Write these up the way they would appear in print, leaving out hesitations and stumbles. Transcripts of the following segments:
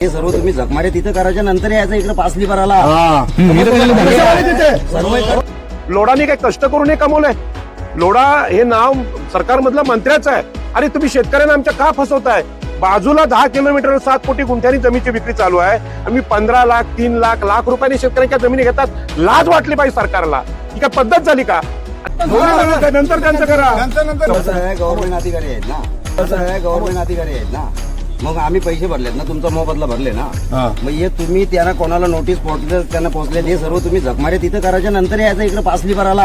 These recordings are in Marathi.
हे सर्व तुम्ही जखमारे तिथं करायच्या नंतर यायचं इकडे पासली भरायला लोढाने काही कष्ट करून हे कमवलंय. लोढा हे नाव सरकारमधलं मंत्र्याचं आहे. अरे तुम्ही शेतकऱ्यांना आमच्या का फसवताय? बाजूला 10 किलोमीटर 7 कोटी गुंठ्यांनी जमीनची विक्री चालू आहे. आम्ही 15 लाख 3 लाख रुपयांनी शेतकऱ्यांच्या जमिनी घेतात. लाज वाटली पाहिजे सरकारला. ही काय पद्धत झाली का? नंतर त्यांचं करा. गव्हर्नमेंट अधिकारी आहेत ना, कसं आहे गव्हर्नमेंट अधिकारी आहेत ना, मग आम्ही पैसे भरलेत ना, तुमचा मोबदला भरले ना. मग हे तुम्ही त्यांना कोणाला नोटीस पोहोचले, त्यांना पोहोचले, हे सर्व तुम्ही जखमारे तिथं करायच्या नंतर यायचं इकडे पासली भरायला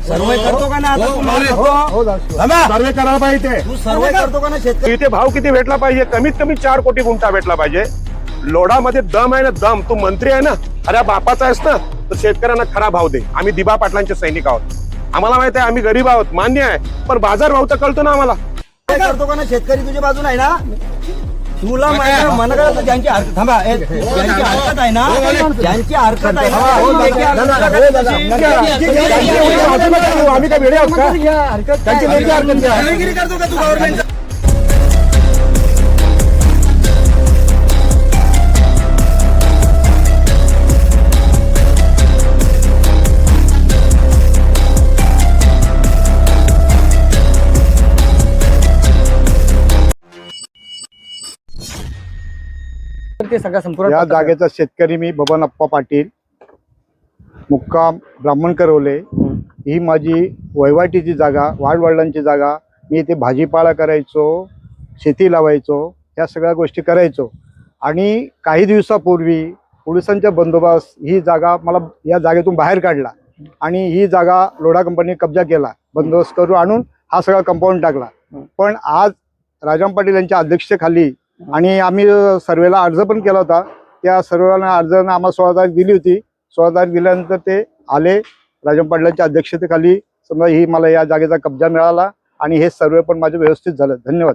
सर्वे करतो का ना? सर्वे करायला पाहिजे. तू सर्वे करतो का ना? शेतकरी इथे भाव किती भेटला पाहिजे? कमीत कमी 4 कोटी गुंठा भेटला पाहिजे. लोढामध्ये दम आहे ना, दम. तू मंत्री आहे ना, अरे बापाचा आहेस ना, तर शेतकऱ्यांना खरा भाव दे. आम्ही दिबा पाटलांचे सैनिक आहोत. आम्हाला माहित आहे आम्ही गरीब आहोत, मान्य आहे, पण बाजार भाव तर कळतो ना आम्हाला. करतो का ना? शेतकरी तुझ्या बाजून आहे ना. तुला मन ज्यांची थांबा, ज्यांची हरकत आहे ना, ज्यांची हरकत आहे आम्ही काय वेळे आहोत का? त्यांची वेगळी हरकत आहे. करतो का तू गव्हर्नमेंट? ते सगळं संपूर्ण या जागेचा शेतकरी मी बबन अप्पा पाटील, मुक्काम ब्राह्मण करवले. ही माझी वहिवाटीची जागा, वाडवडिलांची जागा. मी इथे भाजीपाला करायचो, शेती लावायचो, या सगळ्या गोष्टी करायचो. आणि काही दिवसापूर्वी पोलिसांच्या बंदोबस्त ही जागा मला या जागेतून बाहेर काढला आणि ही जागा लोढा कंपनीने कब्जा केला. बंदोबस्त करून आणून हा सगळा कंपाऊंड टाकला. पण आज राजाराम पाटील यांच्या अध्यक्षतेखाली आणि आम्ही सर्वेला अर्ज पण केला होता. त्या सर्वेला अर्जाने आम्हाला 16 तारीख दिली होती. 16 तारीख दिल्यानंतर ते आले. राजाराम पाटलांच्या अध्यक्षतेखाली समजा ही मला या जागेचा कब्जा मिळाला आणि हे सर्वे पण माझे व्यवस्थित झालं. धन्यवाद.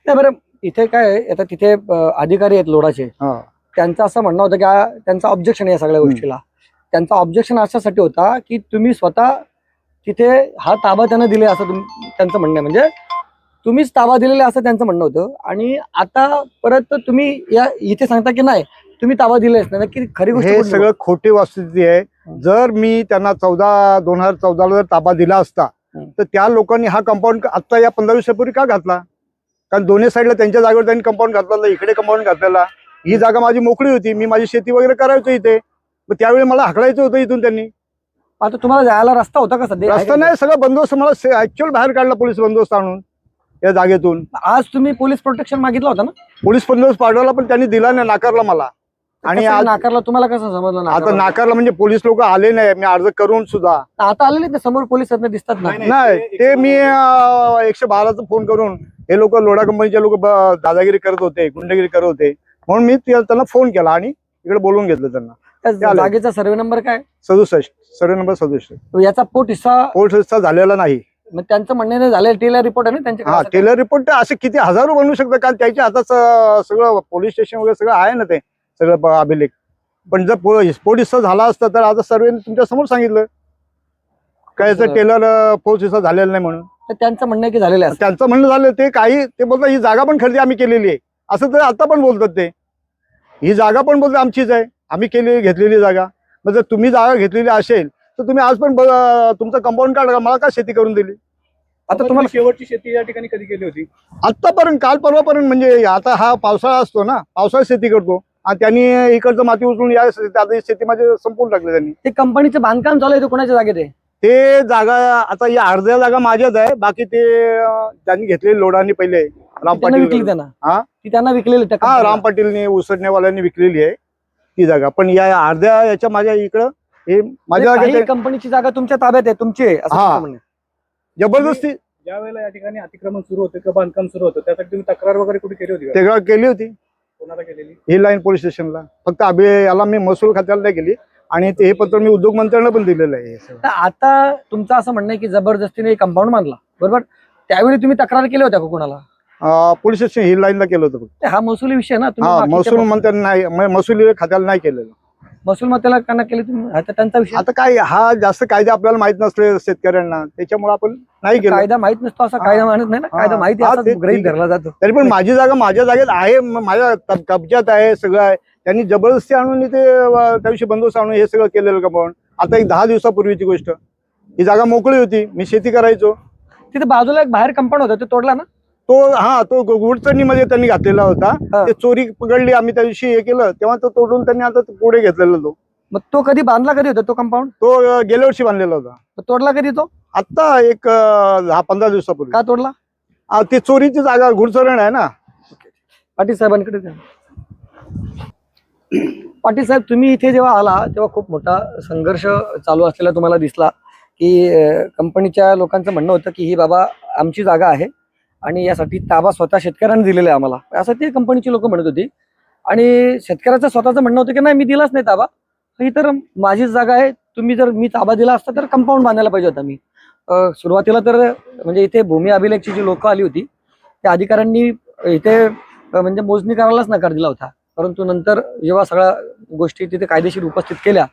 नाही बरं, इथे काय आहे, आता तिथे अधिकारी आहेत लोढाचे, त्यांचं असं म्हणणं होतं की त्यांचं ऑब्जेक्शन या सगळ्या गोष्टीला. त्यांचा ऑब्जेक्शन अशासाठी होता की तुम्ही स्वतः तिथे हा ताबा त्यांना दिले असं त्यांचं म्हणणं आहे. म्हणजे तुम्हीच ताबा दिलेला असं त्यांचं म्हणणं होतं. आणि आता परत तुम्ही या इथे सांगता की नाही तुम्ही ताबा दिलेच नाही. नक्की खरी गोष्ट हे सगळं खोटी वस्तुस्थिती आहे. जर मी त्यांना 2014 जर ताबा दिला असता तर त्या लोकांनी हा कंपाऊंड आता या 15 दिवसापूर्वी का घातला? कारण दोन्ही साईडला त्यांच्या जागेवर त्यांनी कंपाऊंड घातलेला, इकडे कंपाऊंड घातलेला. ही जागा माझी मोकळी होती, मी माझी शेती वगैरे करायचो इथे. मग त्यावेळी मला हाकलायचं होतं इथून त्यांनी. आता तुम्हाला जायला रस्ता होता का सध्या? रस्ता नाही, सगळं बंदोबस्त मला ऍक्च्युअल बाहेर काढला पोलीस बंदोबस्त आणून या जागेतून. आज तुम्ही पोलीस प्रोटेक्शन मागितलं होतं ना? पोलीस बंदोबस्त पाठवला पण त्यांनी दिला नाही, नाकारला मला. आणि कसं आज नाकारला तुम्हाला कसं समजलं? आता नाकारला म्हणजे पोलीस लोक आले नाही, मी अर्ज करून सुद्धा. आता आलेले ते समोर पोलीस दिसतात ना? नाही, ते मी 112चा फोन करून हे लोक लोढा कंपनीचे लोक दादागिरी करत होते, गुंडगिरी करत होते, म्हणून मी त्यांना फोन केला आणि इकडे बोलवून घेतलं त्यांना. त्या जागेचा सर्वे नंबर काय? 67, सर्वे नंबर 67. याचा पोट हिस्सा झालेला नाही. मग त्यांचं म्हणणं झालं टेलर रिपोर्ट आहे ना त्यांच्या? हा, टेलर रिपोर्ट असे किती हजारो बनवू शकतात, कारण त्याच्या हातात सगळं पोलीस स्टेशन वगैरे सगळं आहे ना, ते सगळं अभिलेख. पण जर पोट हिस्सा झाला असता तर आता सर्वे तुमच्या समोर सांगितलं काय टेलर पोस्ट हिस्सा झालेला नाही म्हणून. तर त्यांचं म्हणणं की झालेलं आहे. त्यांचं म्हणणं झालं ते बोलतात ही जागा पण खरेदी आम्ही केलेली आहे असं तर आता पण बोलतात. ते ही जागा पण बोलतात आमचीच आहे, आम्ही घेतलेली जागा. मग जर तुम्ही जागा घेतलेली असेल तर तुम्ही आज पण तुमचं कंपाऊंड काढा, मला का शेती करून दिली? आता तुम्हाला शेवटची शेती या ठिकाणी कधी केली होती? आतापर्यंत, काल परवापर्यंत. म्हणजे आता हा पावसाळा असतो ना, पावसाळ्यात शेती करतो आणि त्यांनी इकडचं माती उचलून या शेती माझी संपून टाकली त्यांनी. ते कंपनीचं बांधकाम चालू आहे, कोणाच्या जागेत आहे ते जागा? आता या अर्ध्या जागा माझ्याच आहे, बाकी ते त्यांनी घेतलेली लोढांनी पहिले. राम पाटील विकली त्यांना? हा, ती त्यांना विकलेली? हा, राम पाटीलने उसडण्यावाल्यांनी विकलेली आहे ती जागा. पण या अर्ध्या याच्या माझ्या इकडं हे माझ्या कंपनीची जागा तुमच्या ताब्यात आहे, तुमची आहे असं हा. म्हणणं आहे. जबरदस्ती ज्या वेळेला या ठिकाणी अतिक्रमण सुरू होतं किंवा बांधकाम सुरू होतं त्यासाठी तुम्ही तक्रार वगैरे कुठे केली होती का? तेव्हा केली होती, कोणाला केलेली? ही लाईन पोलीस स्टेशनला. फक्त याला मी महसूल खात्याला नाही केली आणि ते हे पत्र मी उद्योग मंत्र्यांना पण दिलेलं आहे. तर आता तुमचं असं म्हणणं आहे की जबरदस्तीने कंपाऊंड बांधला, बरोबर? त्यावेळी तुम्ही तक्रार केली होत्या का कोणाला? पोलीस स्टेशन ही लाईनला केलं होतं फक्त. हा महसुली विषय ना? हा, महसूल मंत्र्यांना नाही, महसूल खात्याला नाही केलेलं. महसूल मंत्र्यांना केले तुम्ही, आता त्यांचा विषय. आता काय हा जास्त कायदे आपल्याला माहित नसले शेतकऱ्यांना, त्याच्यामुळे आपण नाही केलं. कायदा माहित नसतो असं कायदा मानत नाही ना, कायदा माहिती हा, असाच ते गृहीत ठीक आहे. धरला जातो. तरी पण माझी जागा माझ्या जागेत आहे, माझ्या कब्जात आहे, सगळं आहे. त्यांनी जबरदस्ती आणून इथे त्या दिवशी बंदोबस्त आणून हे सगळं केलेलं कंपाऊंड. आता एक 10 दिवसापूर्वीची गोष्ट, ही जागा मोकळी होती, मी शेती करायचो. तिथे बाजूला एक बाहेर कंपाऊंड होता, ते तोडला ना? तो गुडचणीमध्ये त्यांनी घातलेला होता. हा. ते चोरी पकडली, आम्ही त्या दिवशी हे केलं, तेव्हा तो तोडून त्यांनी आता पुढे घेतलेला. मग तो कधी बांधला, कधी होता तो कंपाऊंड? तो गेल्या वर्षी बांधलेला होता. तोडला कधी तो? आता एक 10-15 दिवसापूर्वी. का तोडला? ते चोरीची जागा घुडचरण आहे ना. पाटील साहेबांकडे जा. पाटील साहेब, तुम्ही इथे जेव्हा आला तेव्हा खूप मोठा संघर्ष चालू असलेला तुम्हाला दिसला, की कंपनीच्या लोकांचं म्हणणं होतं की ही बाबा आमची जागा आहे आणि यासाठी ताबा स्वतः शेतकऱ्यांनी दिलेला आहे आम्हाला, असं ते कंपनीची लोक म्हणत होती. आणि शेतकऱ्याचं स्वतःचं म्हणणं होतं की नाही, मी दिलाच नाही ताबा, ही तर माझीच जागा आहे, तुम्ही जर मी ताबा दिला असता तर कंपाऊंड बांधायला पाहिजे होता मी. सुरुवातीला तर म्हणजे इथे भूमी अभिलेखची जी लोक आली होती त्या अधिकाऱ्यांनी इथे म्हणजे मोजणी करायलाच नकार दिला होता. परंतु नंतर जेव्हा सगळ्या गोष्टी तिथे कायदेशीर उपस्थित केल्या,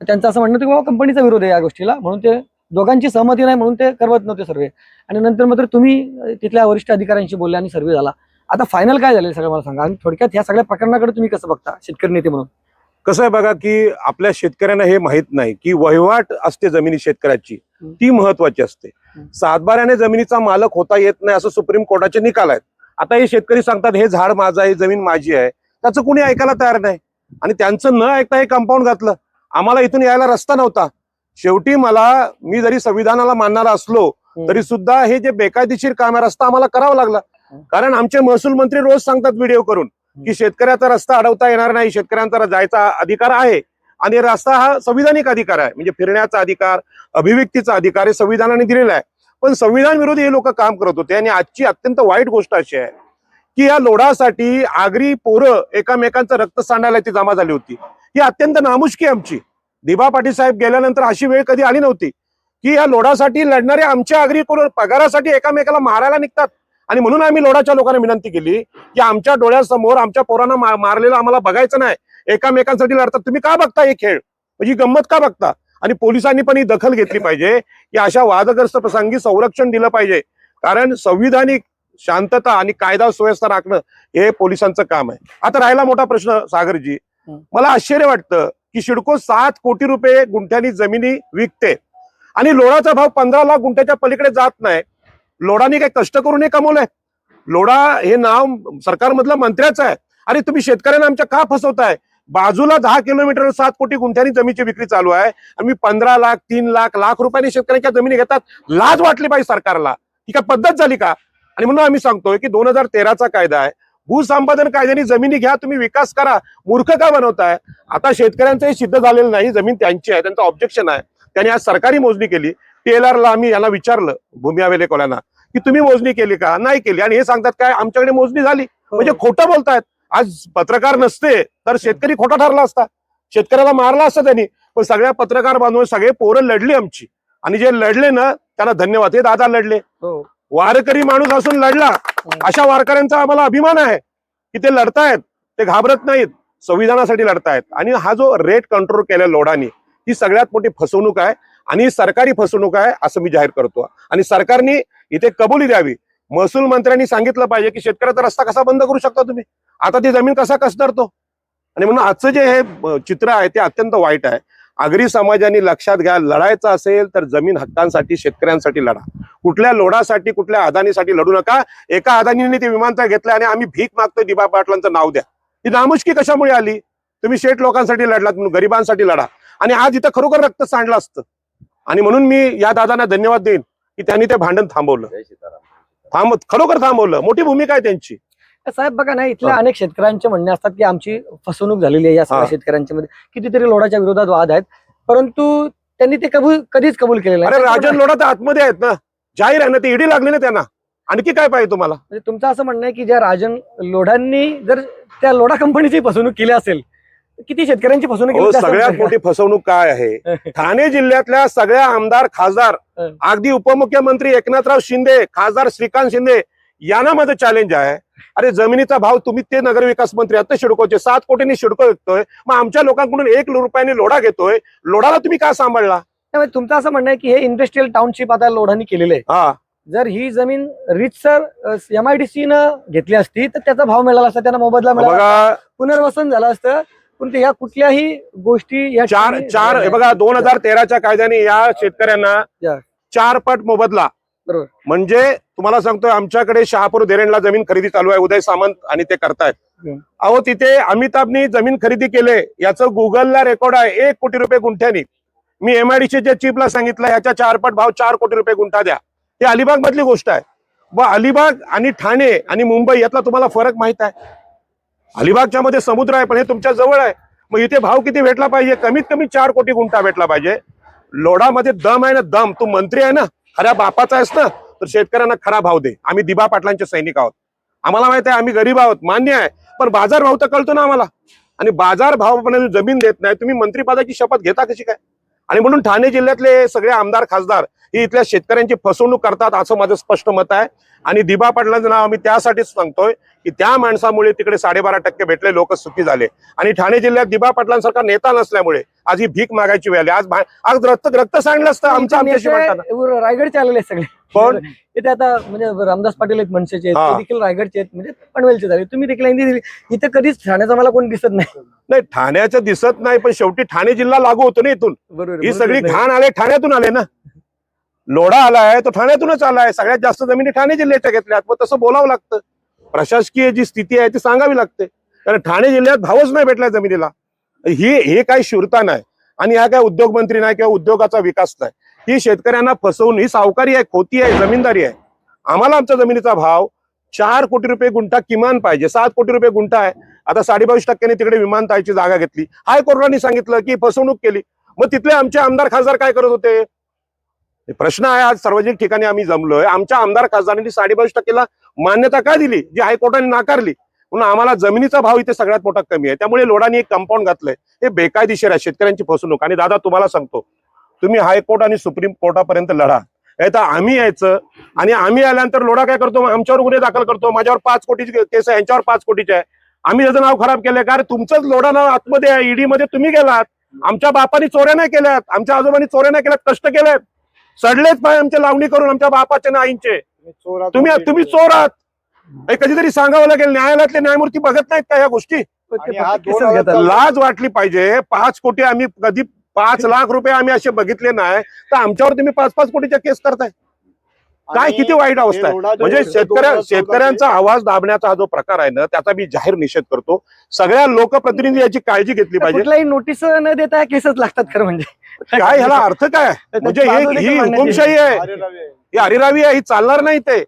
त्यांचं असं म्हणणं होतं की बाबा कंपनीचा विरोध आहे या गोष्टीला, म्हणून ते दोघांची सहमती नाही म्हणून ते करवत नव्हते सर्वे. आणि नंतर मात्र तुम्ही तिथल्या वरिष्ठ अधिकाऱ्यांशी बोलले आणि सर्वे झाला. आता फायनल काय झालं सगळं मला सांगा, आणि थोडक्यात ह्या सगळ्या प्रकरणाकडे तुम्ही कसं बघता शेतकरी नेते म्हणून? कसं आहे बघा, की आपल्या शेतकऱ्यांना हे माहित नाही की वहिवाट असते जमिनी शेतकऱ्याची, ती महत्वाची असते. सातबाऱ्याने जमिनीचा मालक होता येत नाही असं सुप्रीम कोर्टाचे निकाल आहेत. आता हे शेतकरी सांगतात हे झाड माझं आहे, जमीन माझी आहे, त्याचं कुणी ऐकायला तयार नाही. आणि त्यांचं न ऐकता हे कंपाऊंड घातलं. आम्हाला इथून यायला रस्ता नव्हता. शेवटी मी जरी संविधानाला मानणारा असलो तरी सुद्धा हे जे बेकायदेशीर काम आहे रस्ता आम्हाला करावा लागला. कारण आमचे महसूल मंत्री रोज सांगतात व्हिडिओ करून की शेतकऱ्याचा रस्ता अडवता येणार नाही, शेतकऱ्यांचा जायचा अधिकार आहे. आणि रस्ता हा संविधानिक अधिकार आहे, म्हणजे फिरण्याचा अधिकार, अभिव्यक्तीचा अधिकार हे संविधानाने दिलेला आहे. पण संविधान विरोधी हे लोक काम करत होते. आणि आजची अत्यंत वाईट गोष्ट अशी आहे की या लोढासाठी आगरी पोरं एकमेकांचं रक्त सांडायला ती जमा झाली होती. ही अत्यंत नामुष्की आमची. दिबा पाटील साहेब गेल्यानंतर अशी वेळ कधी आली नव्हती की या लोढासाठी लढणारे आमच्या आगरी पोरं पगारासाठी एकमेकाला मारायला निघतात. आणि म्हणून आम्ही लोढाच्या लोकांना विनंती केली की आमच्या डोळ्यासमोर आमच्या पोरांना मारलेलं आम्हाला बघायचं नाही, एकमेकांसाठी लढतात, तुम्ही का बघता हे खेळ, म्हणजे गंमत का बघता? आणि पोलिसांनी पण ही दखल घेतली पाहिजे की अशा वादग्रस्त प्रसंगी संरक्षण दिलं पाहिजे. कारण संविधानिक शांतता आणि कायदा सुव्यवस्था राखणं हे पोलिसांचं काम आहे. आता राहिला मोठा प्रश्न सागरजी, मला आश्चर्य वाटतं की सिडको 7 कोटी रुपये गुंठ्यांनी जमिनी विकते आणि लोढाचा भाव 15 लाख गुंठ्याच्या पलीकडे जात नाही. लोढाने काही कष्ट करून हे कमवलंय? लोढा हे नाव सरकारमधलं मंत्र्याचं आहे. आणि तुम्ही शेतकऱ्यांना आमच्या का फसवताय? बाजूला 10 किलोमीटर 7 कोटी गुंठ्यांनी जमिनीची विक्री चालू आहे आणि मी 15 लाख 3 लाख रुपयांनी शेतकऱ्यांच्या जमिनी घेतात. लाज वाटली पाहिजे सरकारला. ही काय पद्धत झाली का? आणि म्हणून आम्ही सांगतोय की 2013चा कायदा आहे, भूसंपादन कायद्याने जमिनी घ्या, तुम्ही विकास करा, मूर्ख का बनवताय? आता शेतकऱ्यांचं हे सिद्ध झालेलं नाही, जमीन त्यांची आहे, त्यांचं ऑब्जेक्शन आहे. त्यांनी आज सरकारी मोजणी केली. टेलरला आम्ही याला विचारलं, भूमी अभिलेखवाल्यांना, की तुम्ही मोजणी केली का? नाही केली. आणि हे सांगतात काय आमच्याकडे मोजणी झाली, म्हणजे खोटं बोलतायत. आज पत्रकार नसते तर शेतकरी खोटा ठरला असता, शेतकऱ्याला मारला असता त्यांनी. पण सगळ्या पत्रकार बांधून सगळे पोरं लढली आमची. आणि जे लढले ना त्यांना धन्यवाद. हे दादा लढले, वारकरी माणूस असून लढला. अशा वारकऱ्यांचा आम्हाला अभिमान आहे की ते लढतायत, ते घाबरत नाहीत, संविधानासाठी लढतायत. आणि हा जो रेट कंट्रोल केला लोढानी, ही सगळ्यात मोठी फसवणूक आहे आणि सरकारी फसवणूक आहे असं मी जाहीर करतो. आणि सरकारने इथे कबुली द्यावी. महसूल मंत्र्यांनी सांगितलं पाहिजे की शेतकऱ्याचा रस्ता कसा बंद करू शकता तुम्ही, आता ती जमीन कसा कसदरतो. आणि म्हणून आजचं जे हे चित्र आहे ते अत्यंत वाईट आहे. आगरी समाजाने लक्षात घ्या, लढायचं असेल तर जमीन हक्कांसाठी शेतकऱ्यांसाठी लढा. कुठल्या लोढासाठी, कुठल्या अदानीसाठी लढू नका. एका अदानीने ते विमानतळ घेतलं आणि आम्ही भीक मागतोय दिबा पाटलांचं नाव द्या. ही नामुष्की कशामुळे आली? तुम्ही शेठ लोकांसाठी लढलात, म्हणून गरिबांसाठी लढा. आणि आज इथं खरोखर रक्त सांडलं असतं. आणि म्हणून मी या दादांना धन्यवाद देईन की त्यांनी ते भांडण थांबवलं, खरोखर थांबवलं. मोठी भूमिका आहे त्यांची. साहेब बघा ना, इथल्या अनेक शेतकऱ्यांचे म्हणणे असतात की आमची फसवणूक झालेली आहे या सगळ्या शेतकऱ्यांच्या मध्ये. कितीतरी लोढाच्या विरोधात वाद आहेत, परंतु त्यांनी ते कधीच कबूल केलेलं अरे राजन लोढा तर आतमध्ये आहेत ना, जाहीर आहे ना, ते ईडी लागली ना त्यांना. आणखी काय पाहिजे तुम्हाला? म्हणजे तुमचं असं म्हणणं आहे की ज्या राजन लोढांनी जर त्या लोढा कंपनीची फसवणूक केली असेल, किती शेतकऱ्यांची फसवणूक केली? सगळ्यात मोठी फसवणूक काय आहे? ठाणे जिल्ह्यातल्या सगळ्या आमदार, खासदार, अगदी उपमुख्यमंत्री एकनाथराव शिंदे, खासदार श्रीकांत शिंदे यांना माझं चॅलेंज आहे. अरे जमिनीचा भाव तुम्ही ते नगरविकास मंत्री आता शिडकोचे 7 कोटींनी शिडको विकतोय, मग आमच्या लोकांकडून 1 रुपयाने लोढा घेतोय. लोढाला तुम्ही का सांभाळला? त्यामुळे तुमचं असं म्हणणं आहे की हे इंडस्ट्रियल टाउनशिप आता लोढांनी केलेलं आहे. हा, जर ही जमीन रितसर MIDC न घेतली असती तर त्याचा भाव मिळाला असता, त्यांना मोबदला मिळाला असता, बघा पुनर्वसन झालं असतं. पण या कुठल्याही गोष्टी या चार ठिकाणी हे बघा 2013च्या कायद्याने या शेतकऱ्यांना या. 4 पट मोबदला. बरोबर. म्हणजे तुम्हाला सांगतोय आमच्याकडे शहापूर देरेणला जमीन खरेदी चालू आहे, उदय सामंत आणि ते करतायत. अहो तिथे अमिताभनी जमीन खरेदी केले, याचं गुगलला रेकॉर्ड आहे. 1 कोटी रुपये गुंठ्यानी. मी MIDCच्या चीफला सांगितलं ह्याच्या 4 पट भाव 4 कोटी रुपये गुंठा द्या. ही अलिबाग मधली गोष्ट आहे. व अलिबाग आणि ठाणे आणि मुंबई यातला तुम्हाला फरक माहित आहे? अलिबागच्या मध्ये समुद्र आहे, पण हे तुमच्या जवळ आहे. मग इथे भाव किती भेटला पाहिजे? कमीत कमी 4 कोटी गुंठा भेटला पाहिजे. लोढामध्ये दम आहे ना, दम. तू मंत्री आहे ना, खऱ्या बापाचा आहेस ना, तर शेतकऱ्यांना खरा भाव दे. आम्ही दिबा पाटलांचे सैनिक आहोत. आम्हाला माहित आहे आम्ही गरीब आहोत, मान्य आहे, पण बाजार भाव तर कळतो ना आम्हाला. आणि बाजार भाव जमीन देत नाही, तुम्ही मंत्रीपदाची शपथ घेता कशी काय? आणि म्हणून ठाणे जिल्ह्यातले सगळे आमदार खासदार ही इथल्या शेतकऱ्यांची फसवणूक करतात असं माझं स्पष्ट मत आहे. आणि दिबा पाटलांचं नाव आम्ही त्यासाठीच सांगतोय की त्या माणसामुळे तिकडे 12.5% भेटले, लोक सुखी झाले. आणि ठाणे जिल्ह्यात दिबा पाटलांसारखा नेता नसल्यामुळे आज ही भीक मागायची वेळ आली. आज रक्त सांडलं असतं आमच्याशी म्हणताना. रायगडचे आलेले सगळे. कोण? इथे आता म्हणजे रामदास पाटील आहेत मनसेचे, हा. ते देखील रायगडचे आहेत, म्हणजे पनवेलचे झाले. तुम्ही देखील हिंदी दिली. इथे कधीच ठाण्याचा मला कोण दिसत नाही. नाही, ठाण्याचं दिसत नाही, पण शेवटी ठाणे जिल्हा लागू होतो ना इथून. बरोबर. ही सगळी घाण आले ठाण्यातून आले ना. लोढा आलाय तो ठाण्यातूनच आलाय. सगळ्यात जास्त जमिनी ठाणे जिल्ह्याच्या घेतल्यात. मग तसं बोलावं लागतं. प्रशासकीय जी स्थिती आहे ती सांगावी लागते. कारण ठाणे जिल्ह्यात भावच नाही भेटलाय जमिनीला. हे काही शूरता नाही. आणि हा काय उद्योग मंत्री नाही किंवा उद्योगाचा विकास नाही. ही शेतकऱ्यांना फसवून, ही सावकारी आहे, खोती आहे, जमीनदारी आहे. आम्हाला आमच्या जमिनीचा भाव 4 कोटी रुपये गुंठा किमान पाहिजे. 7 कोटी रुपये गुंठा आहे. आता 22.5% तिकडे विमानतळाची जागा घेतली. हायकोर्टाने सांगितलं की फसवणूक केली. मग तिथले आमचे आमदार खासदार काय करत होते? प्रश्न आहे. आज सार्वजनिक ठिकाणी आम्ही जमलोय. आमच्या आमदार खासदारांनी 22.5%ला मान्यता का दिली, जी हायकोर्टाने नाकारली? म्हणून आम्हाला जमिनीचा भाव इथे सगळ्यात मोठा कमी आहे. त्यामुळे लोढांनी एक कंपाऊंड घातलंय. हे बेकायदेशीर आहे, शेतकऱ्यांची फसवणूक. आणि दादा तुम्हाला सांगतो, तुम्ही हायकोर्ट आणि सुप्रीम कोर्टापर्यंत लढा. तर आम्ही यायचं आणि आम्ही आल्यानंतर लोढा काय करतो? आमच्यावर गुन्हे दाखल करतो. माझ्यावर 5 कोटीची केस आहे, यांच्यावर 5 कोटीची आहे. आम्ही त्याचं नाव खराब केलंय. कारण तुमचंच लोढा नाव आतमध्ये आहे, ईडी मध्ये तुम्ही गेलात. आमच्या बापानी चोऱ्या नाही केल्यात, आमच्या आजोबांनी चोऱ्या नाही केल्यात, कष्ट केलेत, सडलेच पाय आमच्या लावणी करून आमच्या बापाचे ना आईंचे. तुम्ही चोर आहात. कधीतरी सांगावं लागेल. न्यायालयातले न्यायमूर्ती बघत नाहीत का या गोष्टी? लाज वाटली पाहिजे. 5 कोटी आम्ही कधी 5 लाख रुपये आम्ही असे बघितले नाही, तर आमच्यावर तुम्ही 5-5 कोटीच्या केस करताय. काय किती वाईट अवस्था आहे. म्हणजे शेतकऱ्यांचा आवाज दाबण्याचा हा जो प्रकार आहे ना, त्याचा मी जाहीर निषेध करतो. सगळ्या लोकप्रतिनिधी याची काळजी घेतली पाहिजे. कुठलाही नोटीस न देता केसच लागतात खरं म्हणजे. काय ह्याला अर्थ काय? म्हणजे ही हुकुमशाही आहे, ही हरिरावी आहे, ही चालणार नाही ते.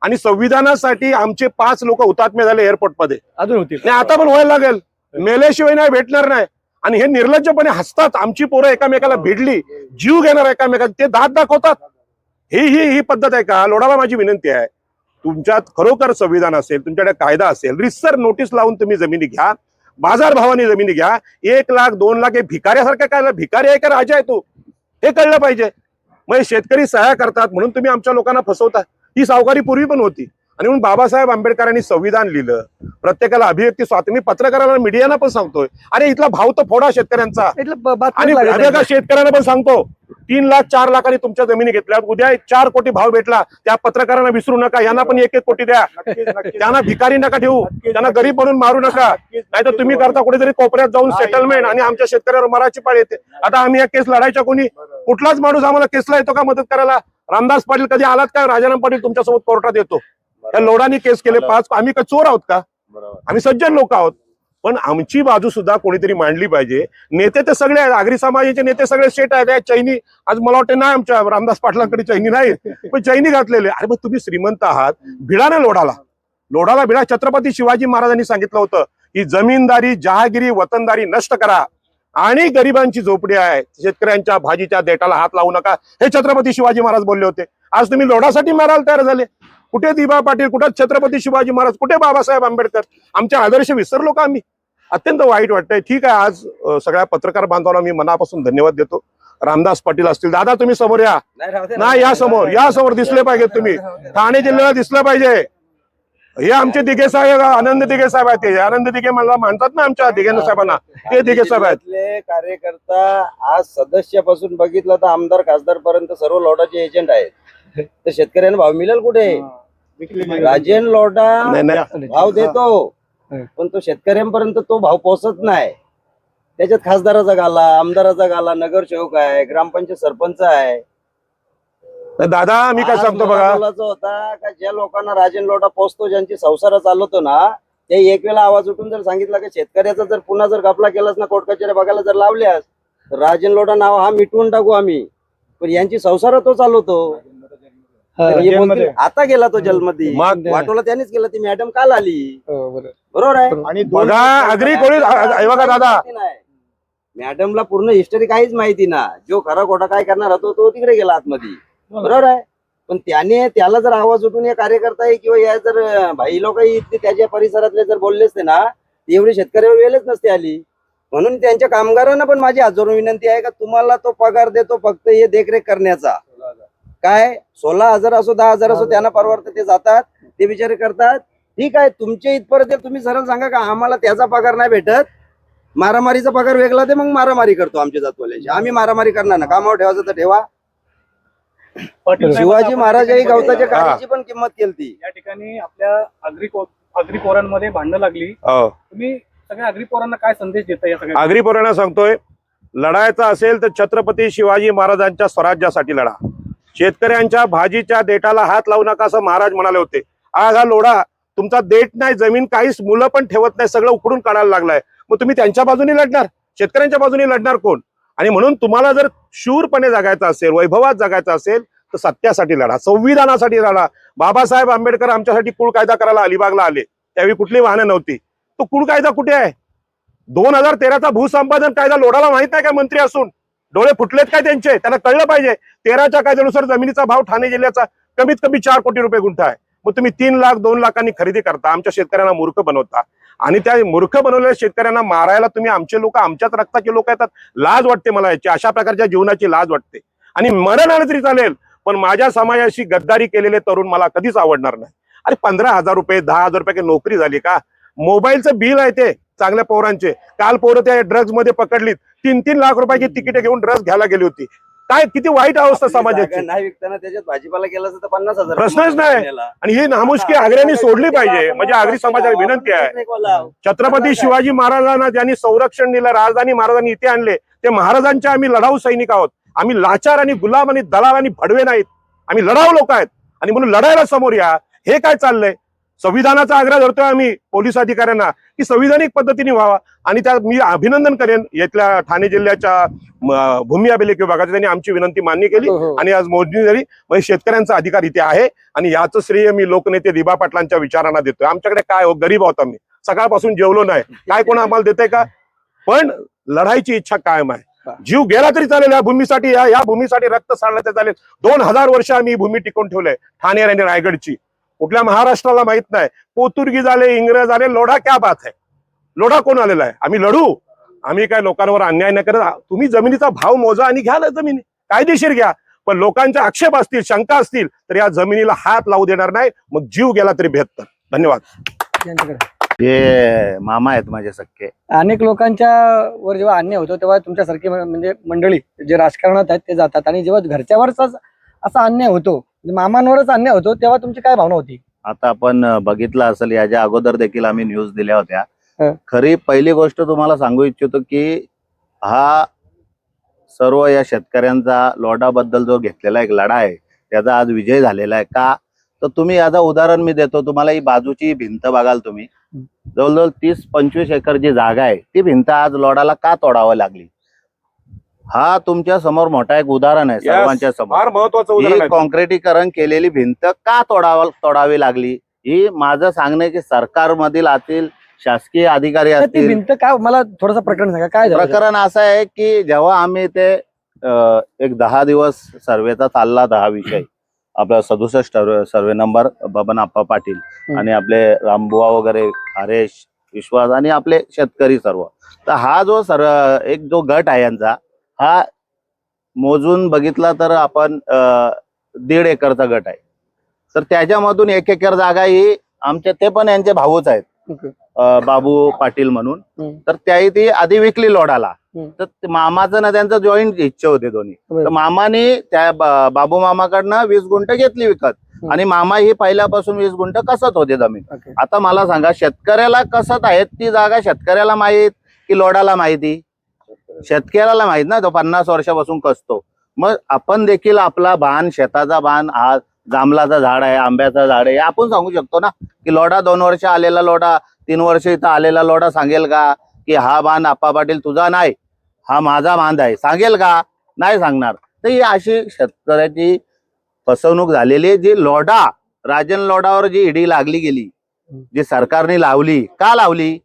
आणि संविधानासाठी आमचे 5 लोक हुतात्मे झाले एअरपोर्ट मध्ये, अजून होती नाही आता पण व्हायला लागेल. मेल्याशिवाय नाही भेटणार नाही. आणि हे निर्लज्जपणे हसतात. आमची पोरं एकामेकाला भिडली, जीव घेणार एकामेकाला, ते दात दाखवतात. ही पद्धत आहे का? लोढाला माझी विनंती आहे, तुमच्यात खरोखर संविधान असेल, तुमच्याकडे कायदा असेल, रितसर नोटीस लावून तुम्ही जमिनी घ्या, बाजार भावाने जमिनी घ्या. 1 लाख 2 लाख हे भिकाऱ्यासारखं काय? भिकारी आहे का राजा आहे तू? हे कळलं पाहिजे. मग शेतकरी सहाय्य करतात म्हणून तुम्ही आमच्या लोकांना फसवता. ही सावकारी पूर्वी पण होती. आणि म्हणून बाबासाहेब आंबेडकरांनी संविधान लिहिलं, प्रत्येकाला अभिव्यक्ती स्वातंत्र्य. मी पत्रकारांना मीडियाना पण सांगतोय, अरे इथला भाव तर फोडा शेतकऱ्यांचा. आणि शेतकऱ्यांना पण सांगतो, 3 लाख 4 लाखांनी तुमच्या जमिनी घेतल्या, उद्या 4 कोटी भाव भेटला, त्या पत्रकारांना विसरू नका. यांना पण 1-1 कोटी द्या. त्यांना भिकारी नका ठेवू, त्यांना गरीब म्हणून मारू नका. नाहीतर तुम्ही करता कुठेतरी कोपऱ्यात जाऊन सेटलमेंट आणि आमच्या शेतकऱ्यावर मराठी पाळी येते. आता आम्ही या केस लढायच्या, कोणी कुठलाच माणूस आम्हाला केसला येतो का मदत करायला? रामदास पाटील कधी आलात का? राजाराम पाटील तुमच्यासोबत कोर्टात येतो. त्या लोढांनी केस केले 5. आम्ही का चोर आहोत का? आम्ही सज्जन लोक आहोत. पण आमची बाजू सुद्धा कोणीतरी मांडली पाहिजे. नेते तर सगळे आहेत, आगरी समाजाचे नेते सगळे सेट आहेत. चैनी आज मला वाटतं नाही, आमच्या रामदास पाटलांकडे चैनी नाही, पण चैनी घातलेले. अरे मग तुम्ही श्रीमंत आहात, भिडा ना लोढाला भिडा. छत्रपती शिवाजी महाराजांनी सांगितलं होतं की जमीनदारी, जहागिरी, वतनदारी नष्ट करा आणि गरिबांची झोपडी आहे, शेतकऱ्यांच्या भाजीच्या देठाला हात लावू नका, हे छत्रपती शिवाजी महाराज बोलले होते. आज तुम्ही लोढासाठी मारायला तयार झाले. कुठे दिबा पाटील, कुठे छत्रपती शिवाजी महाराज, कुठे बाबासाहेब आंबेडकर? आमचे आदर्श विसरलो का आम्ही? अत्यंत वाईट वाटतंय. ठीक आहे, आज सगळ्या पत्रकार बांधवांना मी मनापासून धन्यवाद देतो. रामदास पाटील असतील, दादा तुम्ही समोर या. नाही, या समोर दिसले पाहिजेत तुम्ही. ठाणे जिल्ह्याला दिसलं पाहिजे. हे आमचे दिघे साहेब, आनंद दिघे साहेब आहेत. ते आनंद दिघे मला म्हणतात ना आमच्या दिघे साहेबांना, ते दिघे साहेब आहेत. जिल्ह्यातले कार्यकर्ता आज सदस्यापासून बघितलं तर आमदार खासदार पर्यंत सर्व लोटाचे एजंट आहेत. तर शेतकऱ्यांना भाव मिळेल कुठे? राजेन लोटा नाही, नाही. भाव देतो, पण तो शेतकऱ्यांपर्यंत तो भाव पोहोचत नाही. त्याच्यात खासदाराचा गाला, आमदाराचा गाला, नगरसेवक आहे, ग्रामपंचायत सरपंच आहे. दादा मी काय आज सांगतो मला बघा, बोलायचं होता का ज्या लोकांना राजन लोटा पोचतो, ज्यांची संसार चालवतो ना, ते एक वेळा आवाज उठून जर सांगितलं की शेतकऱ्याचा जर पुन्हा जर घपला केलास ना, कोर्ट कचेऱ्या बघायला जर लावल्यास तर राजन लोटा नाव हा मिटवून टाकू आम्ही. पण यांची संसार तो चालवतो. तर हे बोलतील, आता गेला तो जलमध्ये, मग वाटोला त्यांनीच केलं. ती मॅडम काल आली, बरोबर आहे. आणि बघा अग्री कोणी बघा दादा, मॅडमला पूर्ण हिस्टरी काहीच माहिती ना. जो खरा खोटा काय करणार होतो तो तिकडे गेला आतमध्ये, बरोबर आहे. पण त्याला जर आवाज उठून या कार्यकर्ता किंवा या जर भाई लोक त्याच्या परिसरातले जर बोलले असते ना, एवढी शेतकऱ्यावर वेळच नसते आली. म्हणून त्यांच्या कामगारांना पण माझी हात जोडून विनंती आहे का तुम्हाला तो पगार देतो फक्त हे देखरेख करण्याचा. काय 16,000 असो 10,000 असो त्यांना परवडतं, ते जातात, ते बिचारे करतात. ठीक आहे, तुमच्या इथपर्यंत तुम्ही सरळ सांगा का आम्हाला त्याचा पगार नाही भेटत, मारामारीचा पगार वेगळा दे, मग मारामारी करतो आमच्या जातवाल्याची. आम्ही मारामारी करणार ना, कामावर ठेवायचं तर ठेवा. पाटील साहेब, शिवाजी आपण महाराजांनी या ठिकाणी- गवताच्या काडीची पण किंमत केली. या ठिकाणी आपल्या आगरी पोरांमध्ये भांडणं लागली. हो. तुम्ही सगळ्या आगरी पोरांना काय संदेश देता या सगळ्या? आगरी पोरांना सांगतोय, लढायचा असेल तर छत्रपती शिवाजी महाराजांच्या स्वराज्यासाठी लढा. शेतकऱ्यांच्या भाजीच्या देठाला हात लावू नका असं महाराज म्हणाले होते. आज हा लोढा तुमचा देठ नाही, जमीन काहीच मुलं पण ठेवत नाही, सगळं उकडून काढायला लागलाय. मग तुम्ही त्यांच्या बाजूने लढणार, शेतकऱ्यांच्या बाजूने लढणार कोण? आणि म्हणून तुम्हाला जर शूरपणे जगायचं असेल, वैभवात जगायचं असेल तर सत्यासाठी लढा, संविधानासाठी लढा. बाबासाहेब आंबेडकर आमच्यासाठी कुळ कायदा करायला अलिबागला आले, त्यावेळी कुठली वाहनं नव्हती. तो कुळ कायदा कुठे आहे? 2013चा भूसंपादन कायदा लोढाला माहित नाही का? मंत्री असून डोळे फुटलेत काय त्यांचे? त्यांना कळलं पाहिजे. 13च्या कायद्यानुसार जमिनीचा भाव ठाणे जिल्ह्याचा कमीत कमी 4 कोटी रुपये गुंठा आहे. मग तुम्ही 3 लाख 2 लाखांनी खरेदी करता, आमच्या शेतकऱ्यांना मूर्ख बनवता. आणि त्या मूर्ख बनवलेल्या शेतकऱ्यांना मारायला तुम्ही आमचे लोक, आमच्याच रक्ताचे लोक येतात. लाज वाटते मला याची, अशा प्रकारच्या जीवनाची लाज वाटते. आणि मरण आलं तरी चालेल, पण माझ्या समाजाशी गद्दारी केलेले तरुण मला कधीच आवडणार नाही. अरे 15,000 रुपये 10,000 रुपये काही नोकरी झाली का? मोबाईलचं बिल आहे ते चांगल्या पोरांचे. काल पोरं त्या ड्रग्ज मध्ये पकडलीत, 3-3 लाख रुपयाची तिकीट घेऊन ड्रग्ज घ्यायला गेली होती. काय किती वाईट अवस्था समाजाची. नाही विकताना त्याच्यात भाजीपाला केला तर 50,000 प्रश्नच नाही. आणि ही नामुष्की आग्र्याने सोडली पाहिजे, म्हणजे आगरी समाजाला विनंती आहे. छत्रपती शिवाजी महाराजांना ज्यांनी संरक्षण दिलं, राजधानी महाराजांनी इथे आणले, ते महाराजांचे आम्ही लढाऊ सैनिक आहोत. आम्ही लाचार आणि गुलाम आणि दलाल आणि भडवे नाहीत, आम्ही लढाऊ लोक आहेत. आणि म्हणून लढायला समोर या. हे काय चाललंय? संविधानाचा आग्रह धरतोय आम्ही पोलीस अधिकाऱ्यांना की संविधानिक पद्धतीने व्हावा. आणि त्या मी अभिनंदन करेन येथल्या ठाणे जिल्ह्याच्या भूमी अभिलेख विभागाचे, त्यांनी आमची विनंती मान्य केली आणि आज मोजणी झाली. म्हणजे शेतकऱ्यांचा अधिकार इथे आहे आणि याचं श्रेय मी लोकनेते दिबा पाटलांच्या विचारांना देतोय. आमच्याकडे काय हो, गरीब आहोत आम्ही, सकाळपासून जेवलो नाही, काय कोण आम्हाला देते का? पण लढाईची इच्छा कायम आहे. जीव गेला तरी चालेल या भूमीसाठी, या भूमीसाठी रक्त सांडलं तर चालेल. 2000 वर्ष आम्ही ही भूमी टिकवून ठेवलंय, ठाणे आणि रायगडची. कुठल्या महाराष्ट्राला माहित नाही. पोर्तुगीज आले, इंग्रज आले, लोढा क्या बात आहे? लोढा कोण आलेला आहे? आम्ही लढू. आम्ही काय लोकांवर अन्याय नाही करत. तुम्ही जमिनीचा भाव मोजा आणि घ्या ना जमिनी, कायदेशीर घ्या. पण लोकांचे आक्षेप असतील, शंका असतील तर या जमिनीला हात लावू देणार नाही. मग जीव गेला तरी बेहत्तर. धन्यवाद. हे मामा आहेत माझे सख्खे. अनेक लोकांच्या वर जेव्हा अन्याय होतो तेव्हा तुमच्यासारखी म्हणजे मंडळी जे राजकारणात आहेत ते जातात, आणि जेव्हा घरच्यावरच असा अन्याय होतो, मामांवरच अन्याय होतो, तेव्हा तुमची काय भावना होती? आता आपण बघितलं असेल, याच्या अगोदर देखील आम्ही न्यूज दिल्या होत्या. हं. खरी पहिली गोष्ट तुम्हाला सांगू इच्छितो की हा सर्व या शेतकऱ्यांचा लोढाबद्दल जो घेतलेला एक लढा आहे त्याचा आज विजय झालेला आहे. का तर तुम्ही याचं उदाहरण मी देतो तुम्हाला. ही बाजूची भिंत बघाल तुम्ही, जवळजवळ 30-25 एकर जी जागा आहे ती भिंत आज लोढाला का तोडावं लागली? हा तुमच्या समोर मोठा एक उदाहरण आहे, सर्वांच्या समोर. फार महत्वाचं उदाहरण ही आहे. कॉन्क्रिटीकरण केलेली भिंत का तोडावी लागली? ही माझं सांगणं आहे की सरकारमधील आतील शासकीय अधिकारी ती असतील. भिंत काय, मला थोडंसं प्रकरण सांगा काय झालं? प्रकरण असं आहे की जेव्हा आम्ही ते एक 10 दिवस सर्वेचा चालला, 10 विषय, आपला 67 सर्वे नंबर बबन आप्पा पाटील आणि आपले रामबुवा वगैरे, हरेश, विश्वास आणि आपले शेतकरी सर्व. तर हा जो एक जो गट आहे यांचा, हा मोजून बघितला तर आपण 1.5 एकरचा गट आहे. तर त्याच्यामधून 1 एकर जागा ही आमचे ते पण यांचे भाऊच आहेत, ओके. बाबू पाटील म्हणून. हम्म. तर त्याही ती आधी विकली लोडाला. हम्म. तर मामाचं ना त्यांचं जॉईंट इच्छा होते दोन्ही. बरं. तर मामाने त्या बाबू मामाकडनं 20 गुंठ घेतली विकत. आणि मामा ही पहिल्यापासून 20 गुंठ कसत होते जमीन. ओके. आता मला सांगा, शेतकऱ्याला कसत आहेत ती जागा शेतकऱ्याला माहित की लोडाला माहिती? शेतकऱ्याला माहित ना, तो 50 वर्षापासून कसतो. मग आपण देखील आपला बाण, शेताचा बाण, हा जांभळाचं झाड आहे, आंब्याचं झाड आहे, हे आपण सांगू शकतो ना की लोडा 2 वर्ष आलेला लोडा, 3 वर्ष इथं आलेला लोडा सांगेल का की हा बाण आप्पा पाटील तुझा नाही, हा माझा बांध आहे? सांगेल का? नाही सांगणार. तर ही अशी शेतकऱ्याची फसवणूक झालेली आहे. जी लोडा, राजन लोडावर जी ईडी लागली गेली, जी सरकारने लावली, का लावली?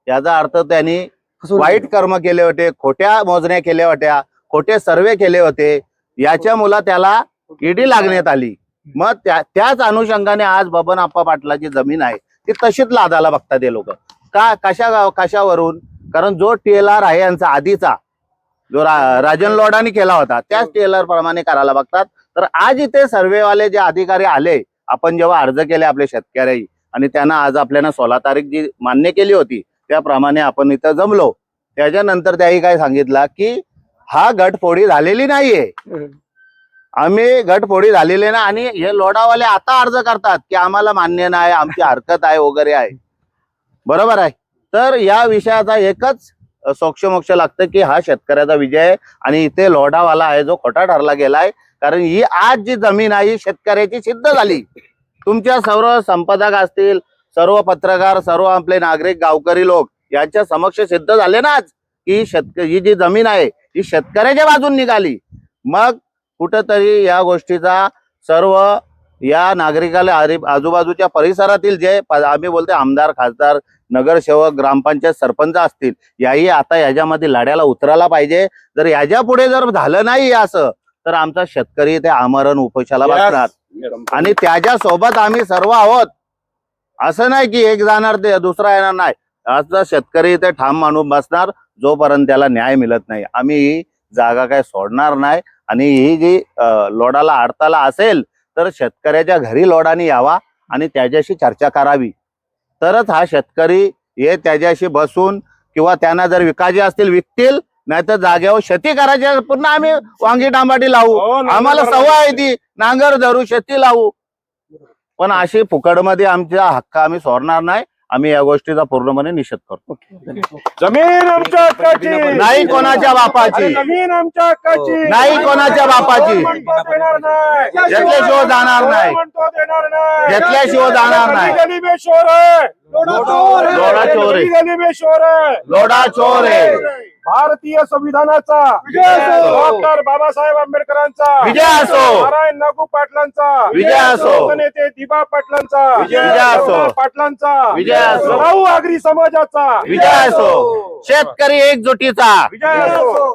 याचा अर्थ त्यांनी वाईट कर्म केले होते, खोट्या मोजण्या केल्या होत्या, खोटे सर्वे केले होते, याच्यामुळे त्याला ईडी लागण्यात आली. मग त्याच अनुषंगाने आज बबन आप्पा पाटलाची जमीन आहे ती तशीच लादाला बघतात हे लोक. कशावरून? कारण जो टेलर आहे यांचा आधीचा, जो राजन लोडानी केला होता, त्याच टेलर प्रमाणे करायला बघतात. तर आज इथे सर्वेवाले जे अधिकारी आले, आपण जेव्हा अर्ज केले आपले शेतकरी, आणि त्यांना आज आपल्याला 16 तारीख जी मान्य केली होती त्याप्रमाणे आपण इथं जमलो. त्याच्यानंतर त्याही काय सांगितलं की हा गटफोडी झालेली नाहीये, आम्ही गटफोडी झालेली ना, आणि हे लोडावाले आता अर्ज करतात की आम्हाला मान्य नाही, आमची हरकत आहे वगैरे आहे. बरोबर आहे. तर या विषयाचा एकच सोक्षमोक्ष लागतं की हा शेतकऱ्याचा विजय आहे, आणि इथे लोडावाला आहे जो खोटा ठरला गेलाय. कारण ही आज जी जमीन आहे ही शेतकऱ्याची सिद्ध झाली. तुमच्या सर्व संपादक असतील, सर्व पत्रकार, सर्व आपले नागरिक, गावकरी लोक यांच्या समक्ष सिद्ध झाले ना आज की ही जी जमीन आहे ही शेतकऱ्याच्या बाजून निघाली. मग कुठंतरी या गोष्टीचा सर्व या नागरिकाला, आजूबाजूच्या परिसरातील जे आम्ही बोलते आमदार, खासदार, नगरसेवक, ग्रामपंचायत सरपंच असतील, याही आता याच्यामध्ये लढ्याला उतरायला पाहिजे. जर याच्या पुढे जर झालं नाही असं, तर आमचा शेतकरी ते आमरण उपोषणाला बसणार, आणि त्याच्या सोबत आम्ही सर्व आहोत. असं नाही की एक जाणार ते दुसरा येणार नाही. आजचा शेतकरी ते ठाम मानून बसणार जोपर्यंत त्याला न्याय मिळत नाही. आम्ही ही जागा काय सोडणार नाही. आणि ही जी लोडाला अडताला असेल तर शेतकऱ्याच्या घरी लोडाने यावा आणि त्याच्याशी चर्चा करावी, तरच हा शेतकरी हे त्याच्याशी बसून, किंवा त्यांना जर विकायचे असतील विकतील, नाहीतर जागेवर शेती करायची पुन्हा आम्ही वांगी टांबाटी लावू. आम्हाला सवय आहे ती नांगर धरू शेती लावू. पण अशी फुकटमध्ये आमचा हक्क आम्ही सोडणार नाही. आम्ही या गोष्टीचा पूर्णपणे निषेध करतो. जमीन आमच्या हक्काची नाही, कोणाच्या बापाची जमीन आमच्या हक्काची नाही, कोणाच्या बापाची देणार नाही, घेतल्याशिवाय जाणार नाही, म्हणतो देणार नाही, घेतल्याशिवाय जाणार नाही. गली में शोर है, लोडा चोर आहे, गली में शोर है, लोडा चोर आहे. भारतीय संविधानाचा डॉक्टर बाबासाहेब आंबेडकरांचा विजय असो, नारायण नागू पाटलांचा विजय असो, नेते दिबा पाटलांचा विजय असो, पाटलांचा विजय असो, राऊ आगरी समाजाचा विजय असो, शेतकरी एकजुटीचा विजय असो.